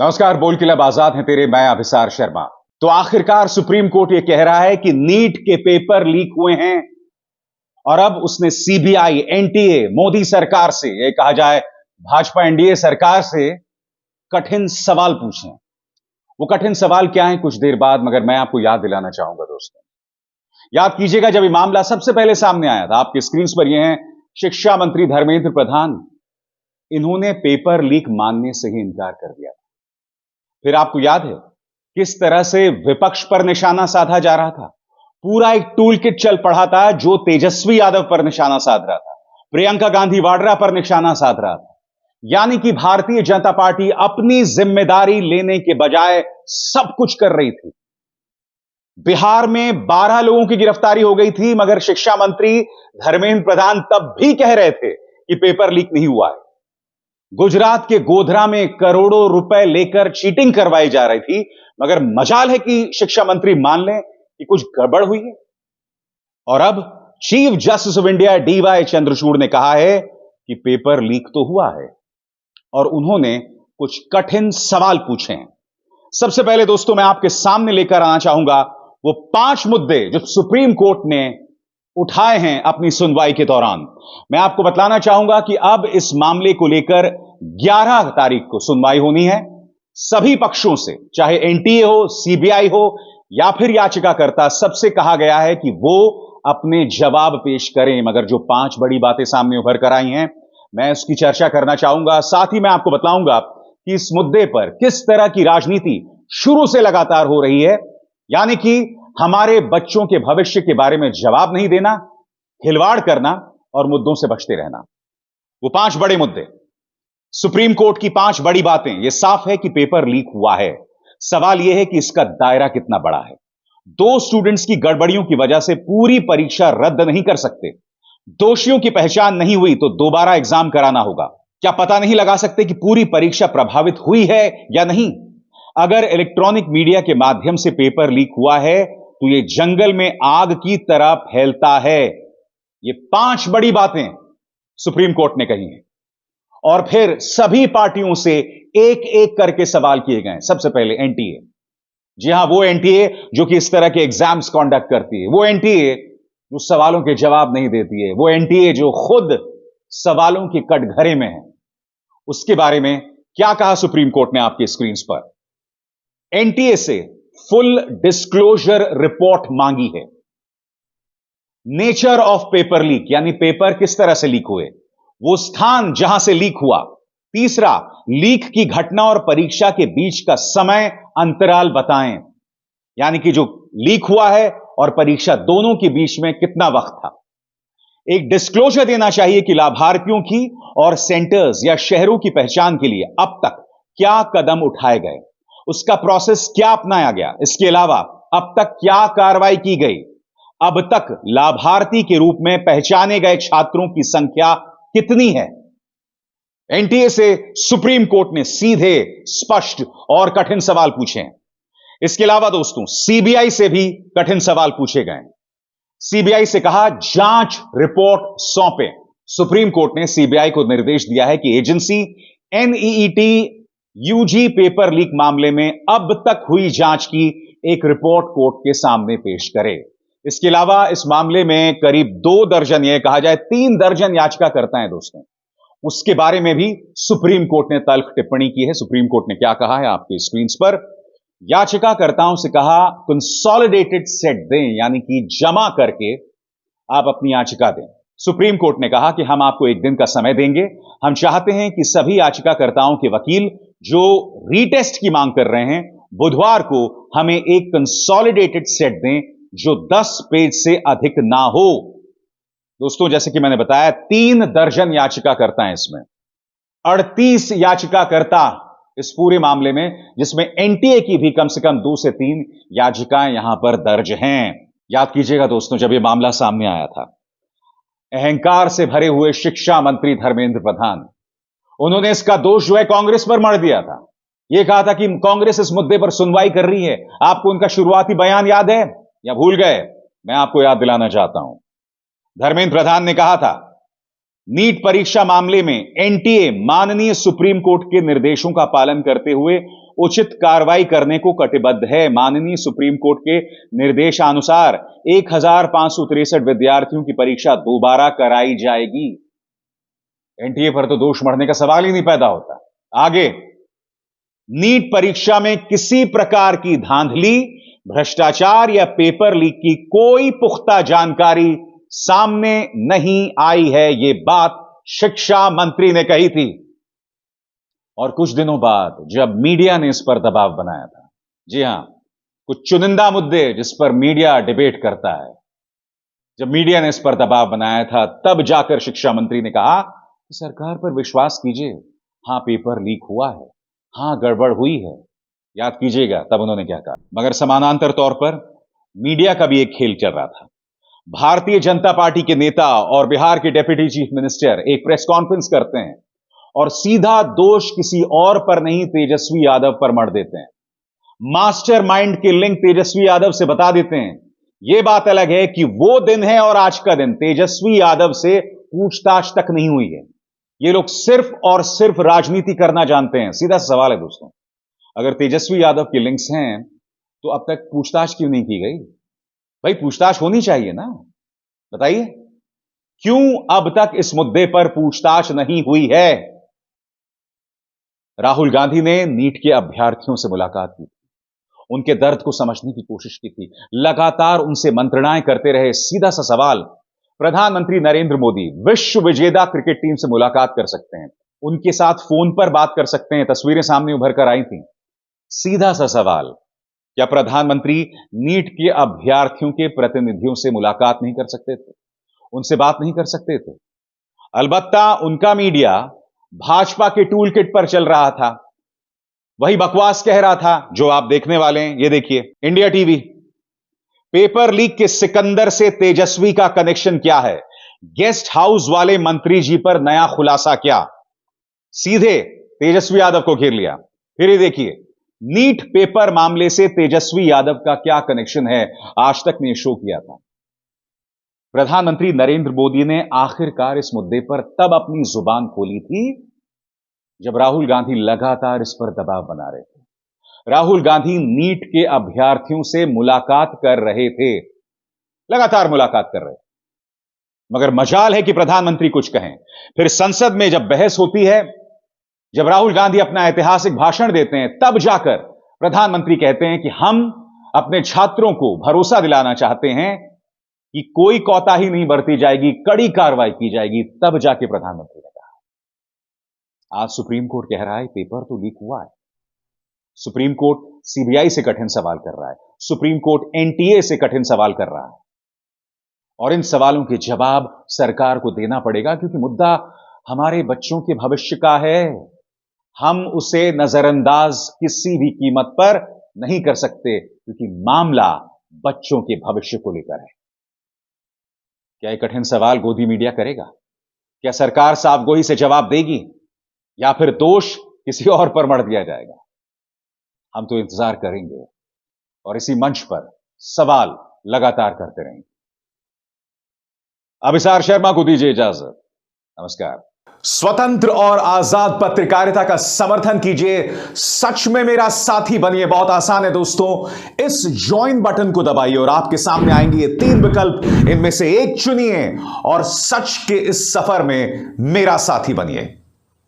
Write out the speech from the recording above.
नमस्कार। बोल क्लब आजाद है तेरे, मैं अभिसार शर्मा। तो आखिरकार सुप्रीम कोर्ट यह कह रहा है कि नीट के पेपर लीक हुए हैं और अब उसने सीबीआई, एनटीए, मोदी सरकार से, यह कहा जाए भाजपा एनडीए सरकार से कठिन सवाल पूछे हैं। वो कठिन सवाल क्या है कुछ देर बाद, मगर मैं आपको याद दिलाना चाहूंगा दोस्तों। याद कीजिएगा जब ये मामला सबसे पहले सामने आया था, आपके स्क्रीन पर ये हैं शिक्षा मंत्री धर्मेंद्र प्रधान। इन्होंने पेपर लीक मानने से ही इनकार कर दिया। फिर आपको याद है किस तरह से विपक्ष पर निशाना साधा जा रहा था। पूरा एक टूल किट चल पड़ा था जो तेजस्वी यादव पर निशाना साध रहा था, प्रियंका गांधी वाड्रा पर निशाना साध रहा था। यानी कि भारतीय जनता पार्टी अपनी जिम्मेदारी लेने के बजाय सब कुछ कर रही थी। बिहार में 12 लोगों की गिरफ्तारी हो गई थी, मगर शिक्षा मंत्री धर्मेंद्र प्रधान तब भी कह रहे थे कि पेपर लीक नहीं हुआ है। गुजरात के गोधरा में करोड़ों रुपए लेकर चीटिंग करवाई जा रही थी, मगर मजाल है कि शिक्षा मंत्री मान लें कि कुछ गड़बड़ हुई है। और अब chief justice of India DY Chandrachud ने कहा है कि पेपर लीक तो हुआ है और उन्होंने कुछ कठिन सवाल पूछे हैं। सबसे पहले दोस्तों मैं आपके सामने लेकर आना चाहूंगा वो 5 मुद्दे जो सुप्रीम कोर्ट ने उठाए हैं अपनी सुनवाई के दौरान। मैं आपको बतलाना चाहूंगा कि अब इस मामले को लेकर 11 तारीख को सुनवाई होनी है। सभी पक्षों से, चाहे एनटीए हो, सीबीआई हो या फिर याचिकाकर्ता, सबसे कहा गया है कि वो अपने जवाब पेश करें। मगर जो 5 बड़ी बातें सामने उभर कर आई हैं, मैं उसकी चर्चा करना चाहूंगा। साथ ही मैं आपको बताऊंगा कि इस मुद्दे पर किस तरह की राजनीति शुरू से लगातार हो रही है, यानी कि हमारे बच्चों के भविष्य के बारे में जवाब नहीं देना, खिलवाड़ करना और मुद्दों से बचते रहना। वो 5 बड़े मुद्दे, सुप्रीम कोर्ट की 5 बड़ी बातें। यह साफ है कि पेपर लीक हुआ है। सवाल यह है कि इसका दायरा कितना बड़ा है। 2 स्टूडेंट्स की गड़बड़ियों की वजह से पूरी परीक्षा रद्द नहीं कर सकते। दोषियों की पहचान नहीं हुई तो दोबारा एग्जाम कराना होगा। क्या पता नहीं लगा सकते कि पूरी परीक्षा प्रभावित हुई है या नहीं। अगर इलेक्ट्रॉनिक मीडिया के माध्यम से पेपर लीक हुआ है तो यह जंगल में आग की तरह फैलता है। ये 5 बड़ी बातें सुप्रीम कोर्ट ने कही हैं और फिर सभी पार्टियों से एक एक करके सवाल किए गए। सबसे पहले एनटीए, जी हां, वो एनटीए जो कि इस तरह के एग्जाम्स कंडक्ट करती है, वो एनटीए जो सवालों के जवाब नहीं देती है, वो एनटीए जो खुद सवालों के कटघरे में है। उसके बारे में क्या कहा सुप्रीम कोर्ट ने आपके स्क्रीन पर। एनटीए से फुल डिस्क्लोजर रिपोर्ट मांगी है। नेचर ऑफ पेपर लीक, यानी पेपर किस तरह से लीक हुए, वो स्थान जहां से लीक हुआ। तीसरा, लीक की घटना और परीक्षा के बीच का समय अंतराल बताएं, यानी कि जो लीक हुआ है और परीक्षा दोनों के बीच में कितना वक्त था। एक डिस्क्लोजर देना चाहिए कि लाभार्थियों की और सेंटर्स या शहरों की पहचान के लिए अब तक क्या कदम उठाए गए, उसका प्रोसेस क्या अपनाया गया। इसके अलावा अब तक क्या कार्रवाई की गई, अब तक लाभार्थी के रूप में पहचाने गए छात्रों की संख्या कितनी है। एनटीए से सुप्रीम कोर्ट ने सीधे, स्पष्ट और कठिन सवाल पूछे हैं। इसके अलावा दोस्तों सीबीआई से भी कठिन सवाल पूछे गए। सीबीआई से कहा जांच रिपोर्ट सौंपे। सुप्रीम कोर्ट ने सीबीआई को निर्देश दिया है कि agency NEET UG paper leak मामले में अब तक हुई जांच की एक रिपोर्ट कोर्ट के सामने पेश करे। इसके अलावा इस मामले में करीब 2 दर्जन, यह कहा जाए 3 दर्जन याचिकाकर्ता हैं दोस्तों, उसके बारे में भी सुप्रीम कोर्ट ने तल्ख टिप्पणी की है। सुप्रीम कोर्ट ने क्या कहा है आपके स्क्रीन पर। याचिकाकर्ताओं से कहा कंसोलिडेटेड सेट दें, यानी कि जमा करके आप अपनी याचिका दें। सुप्रीम कोर्ट ने कहा कि हम आपको 1 दिन का समय देंगे। हम चाहते हैं कि सभी याचिकाकर्ताओं के वकील जो रीटेस्ट की मांग कर रहे हैं, बुधवार को हमें एक कंसोलिडेटेड सेट दें जो 10 पेज से अधिक ना हो। दोस्तों जैसे कि मैंने बताया 3 दर्जन याचिकाकर्ता हैं इसमें, 38 याचिकाकर्ता इस पूरे मामले में, जिसमें एनटीए की भी कम से कम 2 से 3 याचिकाएं यहां पर दर्ज हैं। याद कीजिएगा दोस्तों जब यह मामला सामने आया था, अहंकार से भरे हुए शिक्षा मंत्री धर्मेंद्र प्रधान, उन्होंने इसका दोष जो है कांग्रेस पर मढ़ दिया था। यह कहा था कि कांग्रेस इस मुद्दे पर सुनवाई कर रही है। आपको उनका शुरुआती बयान याद है या भूल गए? मैं आपको याद दिलाना चाहता हूं। धर्मेंद्र प्रधान ने कहा था नीट परीक्षा मामले में एनटीए माननीय सुप्रीम कोर्ट के निर्देशों का पालन करते हुए उचित कार्रवाई करने को कटिबद्ध है। माननीय सुप्रीम कोर्ट के निर्देशानुसार 1563 विद्यार्थियों की परीक्षा दोबारा कराई जाएगी। एनटीए पर तो दोष मढ़ने का सवाल ही नहीं पैदा होता। आगे, नीट परीक्षा में किसी प्रकार की धांधली, भ्रष्टाचार या पेपर लीक की कोई पुख्ता जानकारी सामने नहीं आई है, यह बात शिक्षा मंत्री ने कही थी। और कुछ दिनों बाद जब मीडिया ने इस पर दबाव बनाया था, जी हां, कुछ चुनिंदा मुद्दे जिस पर मीडिया डिबेट करता है, जब मीडिया ने इस पर दबाव बनाया था, तब जाकर शिक्षा मंत्री ने कहा कि सरकार पर विश्वास कीजिए, हां पेपर लीक हुआ है, हां गड़बड़ हुई है। याद कीजिएगा तब उन्होंने क्या कहा। मगर समानांतर तौर पर मीडिया का भी एक खेल चल रहा था। भारतीय जनता पार्टी के नेता और बिहार के डिप्टी चीफ मिनिस्टर एक प्रेस कॉन्फ्रेंस करते हैं और सीधा दोष किसी और पर नहीं, तेजस्वी यादव पर मढ़ देते हैं। मास्टरमाइंड के लिंक तेजस्वी यादव से बता देते हैं। यह बात अलग है कि वो दिन है और आज का दिन तेजस्वी यादव से पूछताछ तक नहीं हुई है। ये लोग सिर्फ और सिर्फ राजनीति करना जानते हैं। सीधा सवाल है दोस्तों, अगर तेजस्वी यादव के लिंक्स हैं तो अब तक पूछताछ क्यों नहीं की गई? भाई पूछताछ होनी चाहिए ना, बताइए क्यों अब तक इस मुद्दे पर पूछताछ नहीं हुई है? राहुल गांधी ने नीट के अभ्यर्थियों से मुलाकात की थी, उनके दर्द को समझने की कोशिश की थी, लगातार उनसे मंत्रणाएं करते रहे। सीधा सा सवाल, प्रधानमंत्री नरेंद्र मोदी विश्व विजेता क्रिकेट टीम से मुलाकात कर सकते हैं, उनके साथ फोन पर बात कर सकते हैं, तस्वीरें सामने उभर कर आई थी। सीधा सा सवाल, क्या प्रधानमंत्री नीट के अभ्यर्थियों के प्रतिनिधियों से मुलाकात नहीं कर सकते थे, उनसे बात नहीं कर सकते थे? अलबत्ता उनका मीडिया भाजपा के टूल किट पर चल रहा था, वही बकवास कह रहा था जो आप देखने वाले हैं। ये देखिए इंडिया टीवी, पेपर लीक के सिकंदर से तेजस्वी का कनेक्शन क्या है, गेस्ट हाउस वाले मंत्री जी पर नया खुलासा क्या। सीधे तेजस्वी यादव को घेर लिया। फिर ये देखिए, नीट पेपर मामले से तेजस्वी यादव का क्या कनेक्शन है, आज तक ने शो किया था। प्रधानमंत्री नरेंद्र मोदी ने आखिरकार इस मुद्दे पर तब अपनी जुबान खोली थी जब राहुल गांधी लगातार इस पर दबाव बना रहे थे। राहुल गांधी नीट के अभ्यर्थियों से मुलाकात कर रहे थे, लगातार मुलाकात कर रहे थे, मगर मजाल है कि प्रधानमंत्री कुछ कहें। फिर संसद में जब बहस होती है, जब राहुल गांधी अपना ऐतिहासिक भाषण देते हैं, तब जाकर प्रधानमंत्री कहते हैं कि हम अपने छात्रों को भरोसा दिलाना चाहते हैं कि कोई कोताही नहीं बरती जाएगी, कड़ी कार्रवाई की जाएगी। तब जाके प्रधानमंत्री ने कहा। आज सुप्रीम कोर्ट कह रहा है पेपर तो लीक हुआ है, सुप्रीम कोर्ट सीबीआई से कठिन सवाल कर रहा है, सुप्रीम कोर्ट एनटीए से कठिन सवाल कर रहा है, और इन सवालों के जवाब सरकार को देना पड़ेगा, क्योंकि मुद्दा हमारे बच्चों के भविष्य का है। हम उसे नजरअंदाज किसी भी कीमत पर नहीं कर सकते, क्योंकि मामला बच्चों के भविष्य को लेकर है। क्या यह कठिन सवाल गोदी मीडिया करेगा? क्या सरकार साफगोई से जवाब देगी, या फिर दोष किसी और पर मढ़ दिया जाएगा? हम तो इंतजार करेंगे और इसी मंच पर सवाल लगातार करते रहेंगे। अभिसार शर्मा को दीजिए इजाजत। नमस्कार। स्वतंत्र और आजाद पत्रकारिता का समर्थन कीजिए, सच में मेरा साथी बनिए। बहुत आसान है दोस्तों, इस ज्वाइन बटन को दबाइए और आपके सामने आएंगे ये 3 विकल्प, इनमें से एक चुनिए और सच के इस सफर में मेरा साथी बनिए।